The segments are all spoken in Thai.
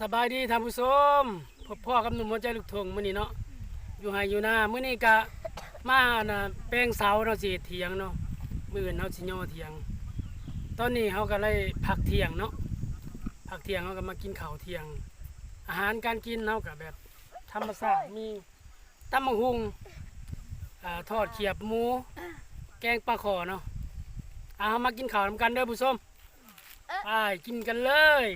สบายดีท่านผู้ชมพบพ่อกับหนุ่มหัวใจลูกทุ่งมื้อนี้เนาะอยู่ไห้อยู่นามื้อนี้ก็มาน่ะแปลงเสาเนาะสิเถียงเนาะมื้ออื่นเฮาสิย่อเถียงตอนนี้เฮาก็เลยพักเที่ยงเนาะพักเที่ยงเฮาก็มากินข้าวเที่ยงอาหารการกินเฮาก็แบบธรรมชาติมีตำบักหุ่งทอดเขียบหมูแกงปลาขอเนาะเฮามากินข้าวนำกันเด้อผู้ชมไปกินกันเลย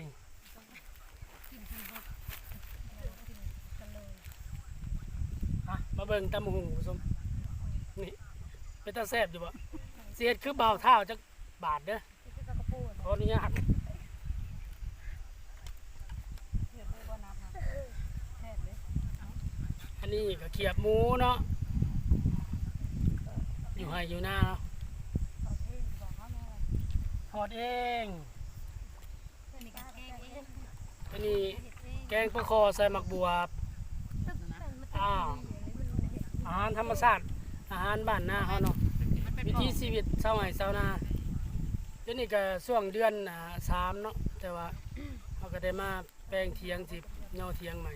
มาเบิ่งตำบักหุ่งผู้ชมนี่เป็นตาแซ่บอยู่บ่เสียดคือเบาเท้าจักบาทเด้อขออนุญาตอันนี้ก็เขียบหมูเนาะอยู่ไห้อยู่หน้าเนาะทอดเองอันนี้แกงปลาคอใส่หมักบวบอาหารธรรมชาติอาหารบ้านนาเขาเนาะวิถีชีวิตชาวไร่ชาวนาเดี๋ยวนี้ก็ช่วงเดือน3เนาะแต่ว่าเขาก็ได้มาแปลงเทียงสิย่อเทียงใหม่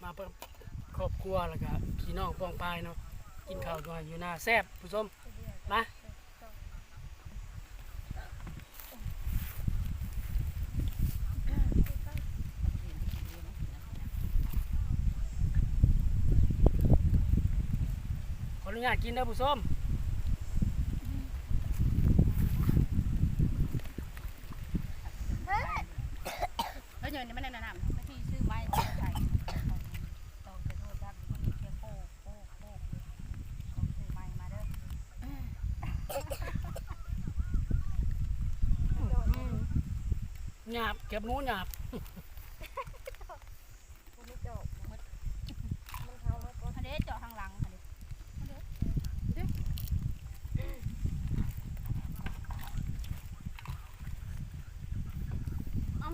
มาเพิ่มครอบครัวแล้วก็พี่น้องป้องปายเนาะกินข้าวด้วยอยู่หน้าแซ่บผู้ชมมาขออนุญาตกินนะผู้ชมแล้วเงินนี่มันแนะนำไม่ที่ซื้อไม้ใส่ต้องไปโทษดักมันมีแค่โป๊กต้องซื้อไม้มาเด้อหยาบเก็บหมูหยาบอันนี้เจาะข้างหลังค่ะ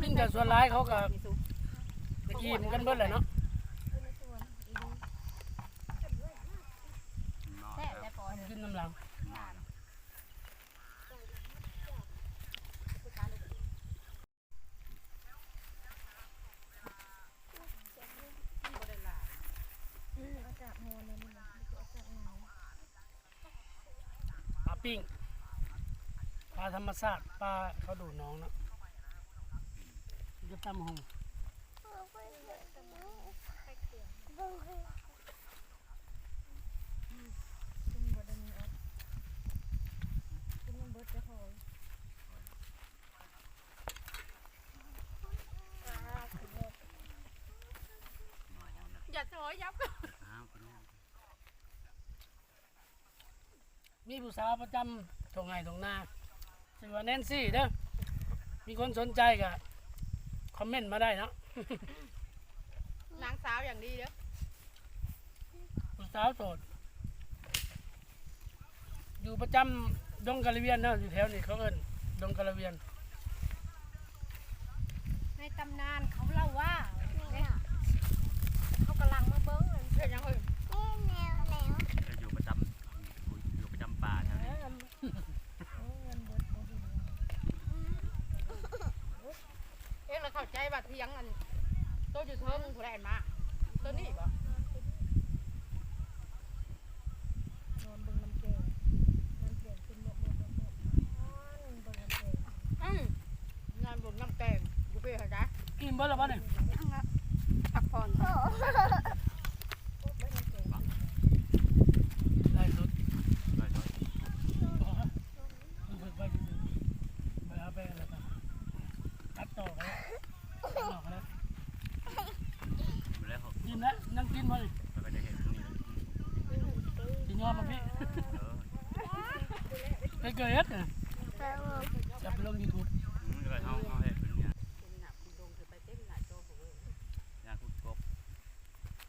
กินกับส่วนร้ายเขาก็ตะกี้มันกันเบิดเลยเนาะแซ่บได้ปอ กินน้ำหลังปลาปิ้งปลาธรรมชาติปลาเขาดูน้องเนาะจะตำหงอย่าโถยยับมีผู้สาวประจำตรงไหนตรงหน้าชื่อว่าแนนซี่เด้อมีคนสนใจก็คอมเมนต์มาได้เนาะ นางสาวอย่างดีเด้อผู้สาวโสดอยู่ประจำดงกะละเวียนเนาะอยู่แถวนี้เขาเอิ้นดงกะละเวียนในตำนานเขาเล่าว่าเขากำลังมาเบิ้งเรื่องยังไงอยู่ประจำป่าแถวนี้เราเข้าใจว่าเทียงอันตัวอยู่เทิงผู้ใดมาตัวนี้บ่งานบุญน้ำแกงอยู่เพื่ออะไร อิ่มเบิดแล้วบ่เนี่ย พักผ่อน ไล่สุด ไปเลย ไปเอาไปอะไรกันตัดต่อกันแล้วต่อกันแล้ว ไปแล้วเขา กินแล้วนั่งกินมาเลย ไปจะเห็นตรงนี้ กินยอดมาพี่ ไปเกิดเนี่ยจะไปลงยูทูบ เลยเขาเห็นเนี่ยยาคุดกบ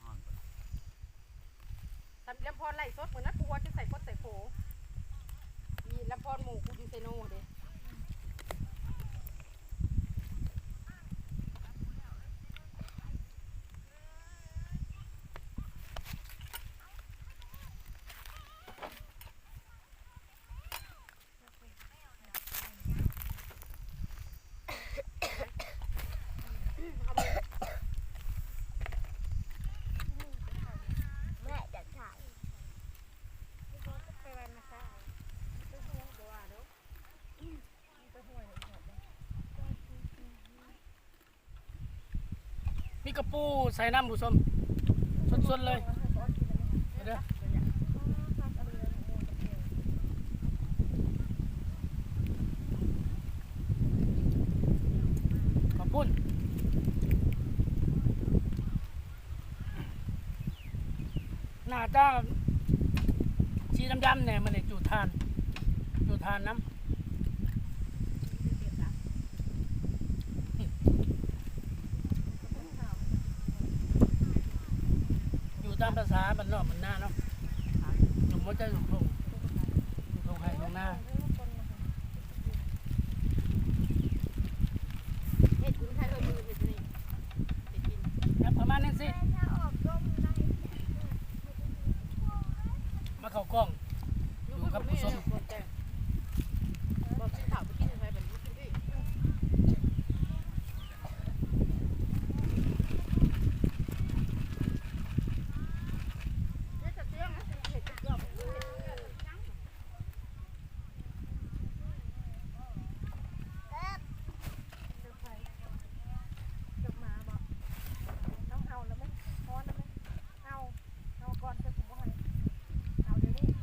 ห้อง ทำลำพอนไล่สดเหมือนนักกูว่าจะใส่ฟดใส่โผมีลำพอนหมูกูดีเซโน่เด้ มีกระปูใส่น้ำผู้ชมสดๆเลยเด้อขอบคุณหน้าตาสีดำๆเนี่ยมันเนี่ยจูดทานน้ำอยู่ตามภาษาบ้านนอกบ้านนาเนาะหนุ่มว่าจะอยู่ตรงไห้ตรงหน้า เฮ็ดคุณไทยเฮามือเฮ็ดนี่เฮ็ดกิน ครับประมาณนี้สิมาเข้ากล้องอยู่กับผู้ชม บอกสิถามไปกินไทยแบบนี้กินดิเฮ็ดจะเตี้ยงนะเฮ็ดจะยอม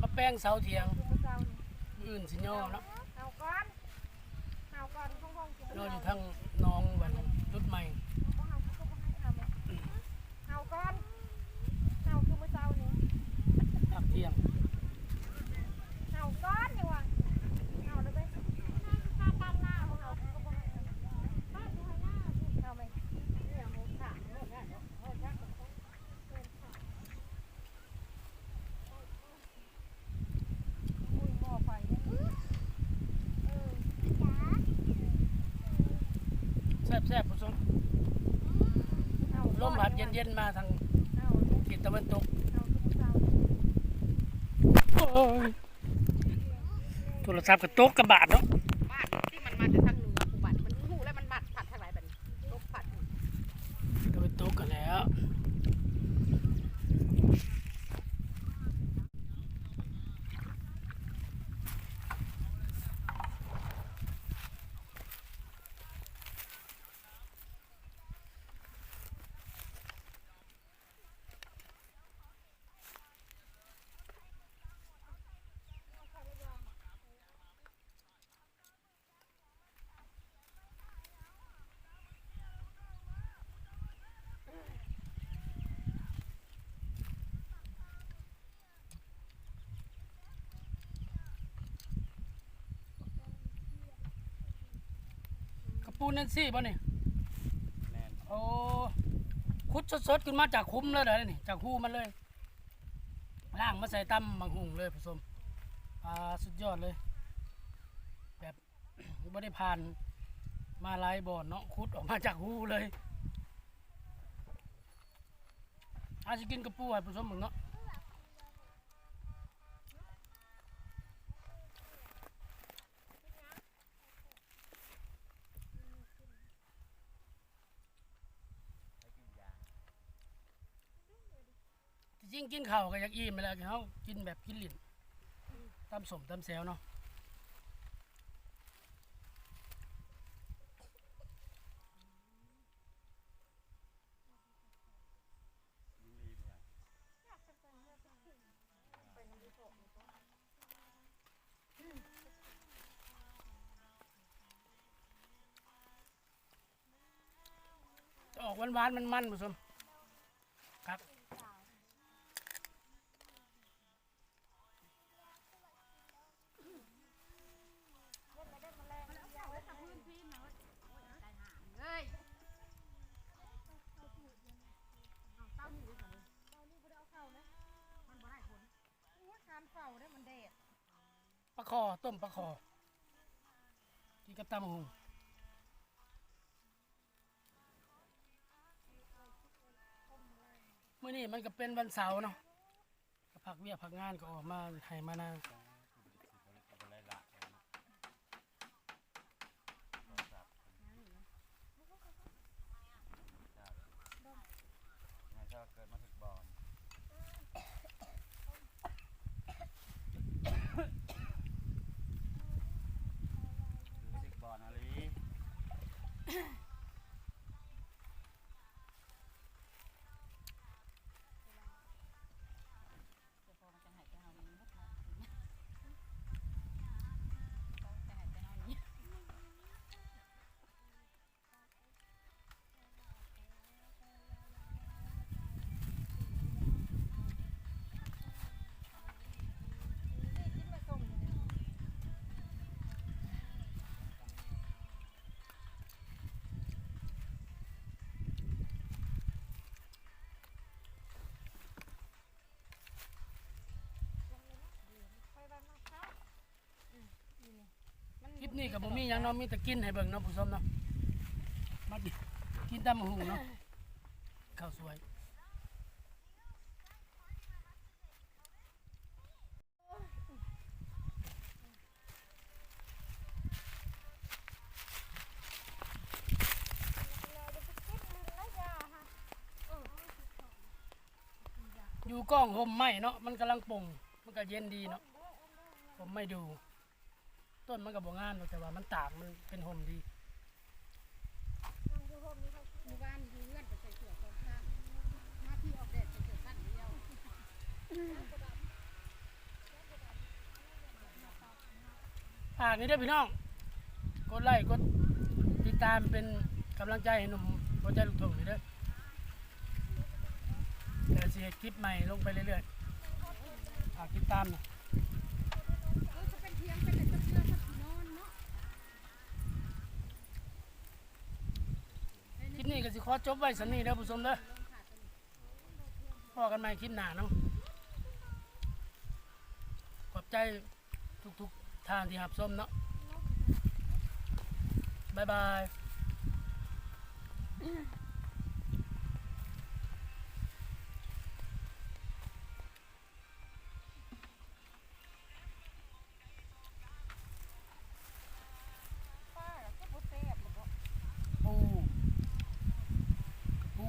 มาแป้งเสาเถียงอื่นสิย่อเนาะย่ออยู่ทางหน้องวันจุดใหม่ภาคเที่ยงแซ่บๆผู้ชมลมพัดเย็นๆมาทางทิศตะวันตกโอ้ยโทรศัพท์ก็ตกกระบาดเนาะ บ้านที่มันมาจากทางเหนือผู้บ้านมันหูแล้วมันบัดผัดทางไหนแบบนี้ตกผัด ตะวันตกกันแล้วกระปูนั่นสิบ่นี่ แม่น โอ้ขุดสดๆขึ้นมาจากคุ้มเลยเด้อนี่จากหูมันเลยล่างมาใส่ตำบังหุงเลยผู้ชมสุดยอดเลยแบบ บ่ได้ผ่านมาหลายบ่อนเนาะขุดออกมาจากหูเลยอาจจะกินกระปูให้ผู้ชมมึงเนาะจริงๆกินข้าวก็อยากอิ่มไปแล้วเขากินแบบกินลิ้นตำสมตำแซวเนาะ ยิ่งดีไปอย่าง จะออกหวานๆมันๆผู้ชมครับปลาคอต้มปลาคอกินกับตำบักหุงมื้อนี้มันก็เป็นวันเสาร์เนาะก็พักเวียกพักงานก็ออกมาให้มานา อะไรละงานเช้าเกิดมาถึกบอลถึกบอลอะไร นี้ก็บ่มีหยังเนาะมีแต่กินให้เบิ่งเนาะผู้ชมเนาะมาดิกินตำบักหุ่งเนาะข้าวสวยอยู่กล้องห่มไหม้เนาะมันกำลังป่งมันก็เย็นดีเนาะผมไม่ดู ต้นมันก็บ่งามหรอกแต่ว่ามันตากมันเป็นห่มดี หมู่บ้านอยู่เงื่อนไปใส่เสื้อของข้างมาที่ออกแดดใส่เสื้อสั้นเดียว ฝากนี่ด้วยพี่น้อง กดไลค์กดติดตามเป็นกำลังใจให้หนุ่มหัวใจลูกทุ่งนี่เด้อเดี๋ยวสิเฮ็ดคลิปใหม่ลงไปเรื่อยๆฝากติดตามหน่อย จะเป็นเทียงเป็นแต่เสื้อสักนอนเนาะ คลิปนี้ก็สิขอจบไว้สันนี้เด้อผู้ชมเด้อพอกันใหม่คลิปหน้าเนาะขอบใจทุกๆทางที่รับชมเนาะบ๊ายบาย ป้าก็บ่แซ่บหรอก ปูปู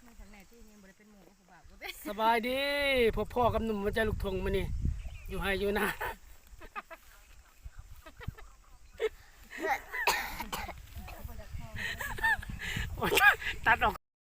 ไม่ทางไหนที่ยังบ่ได้เป็นหมู่ผู้บ่าวก็ได้ สบายดีพบพ่อกับหนุ่มหัวใจลูกทุ่งมื้อนี้อยู่ไห้อยู่นาตัดออก